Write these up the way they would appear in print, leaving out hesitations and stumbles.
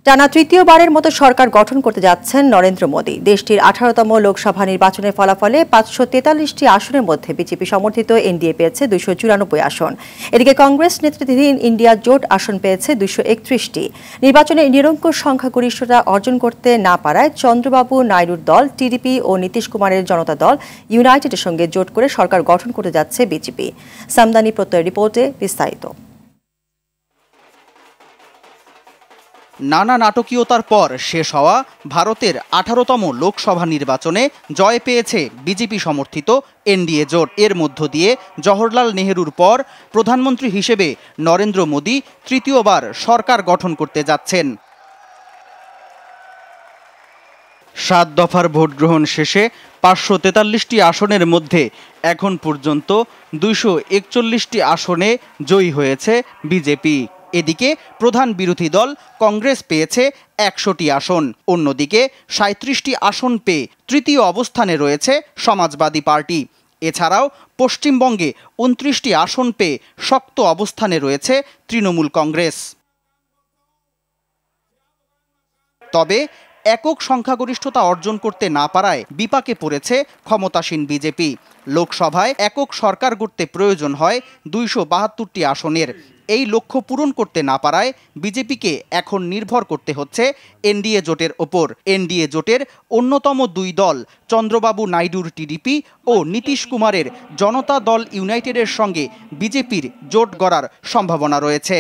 টানা তৃতীয়বারের মতো সরকার গঠন করতে যাচ্ছেন নরেন্দ্র মোদী। দেশটির 18তম লোকসভা নির্বাচনের ফলাফলে 543টি আসনের মধ্যে বিজেপি সমর্থিত এনডিএ পেয়েছে 294 আসন। এদিকে কংগ্রেস নেতৃত্বাধীন ইন্ডিয়া জোট আসন পেয়েছে 231টি। নির্বাচনে নিরঙ্কুশ সংখ্যাগরিষ্ঠতা অর্জন করতে না পারায় চন্দ্রবাবু নাইডুর দল টিডিপি ও নীতিশ কুমারের জনতা দল ইউনাইটেডের সঙ্গে জোট করে সরকার গঠন করতে যাচ্ছে বিজেপি। সামদানি প্রত্যয় রিপোর্টে বিস্তারিত। নানা নাটকীয়তার পর শেষ হওয়া ভারতের 18তম লোকসভা নির্বাচনে জয় পেয়েছে বিজেপি সমর্থিত এনডিএ জোট। এর মধ্য দিয়ে জওহরলাল নেহরুর পর প্রধানমন্ত্রী হিসেবে নরেন্দ্র মোদী তৃতীয়বার সরকার গঠন করতে যাচ্ছেন। 7 দফার ভোট গ্রহণ শেষে 543টি আসনের মধ্যে এখন পর্যন্ত 241টি আসনে জয়ী হয়েছে বিজেপি। এদিকে প্রধান বিরোধী দল কংগ্রেস পেয়েছে 100টি আসন। অন্যদিকে 37টি আসন পেয়ে তৃতীয় অবস্থানে রয়েছে সমাজবাদী পার্টি। এছাড়াও পশ্চিমবঙ্গে 29টি আসন পেয়ে শক্ত অবস্থানে রয়েছে তৃণমূল কংগ্রেস। তবে একক সংখ্যাগরিষ্ঠতা অর্জন করতে না পারায় বিপাকে পড়েছে ক্ষমতাসীন বিজেপি। লোকসভায় একক সরকার গড়তে প্রয়োজন হয় 272টি আসনের। এই লক্ষ্য পূরণ করতে না পারায় বিজেপিকে এখন নির্ভর করতে হচ্ছে এনডিএ জোটের ওপর। এনডিএ জোটের অন্যতম দুই দল চন্দ্রবাবু নাইডুর টিডিপি ও নীতিশ কুমারের জনতা দল ইউনাইটেডের সঙ্গে বিজেপির জোট গড়ার সম্ভাবনা রয়েছে।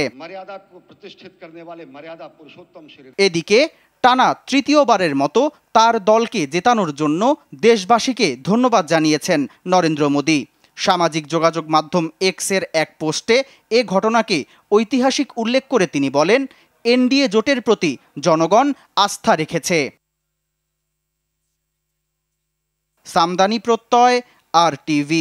এদিকে টানা তৃতীয়বারের মতো তার দলকে জেতানোর জন্য দেশবাসীকে ধন্যবাদ জানিয়েছেন নরেন্দ্র মোদী। সামাজিক যোগাযোগ মাধ্যম এক্সের এক পোস্টে এ ঘটনাকে ঐতিহাসিক উল্লেখ করে তিনি বলেন, এনডিএ জোটের প্রতি জনগণ আস্থা রেখেছে। সামদানি প্রত্যয়, RTV।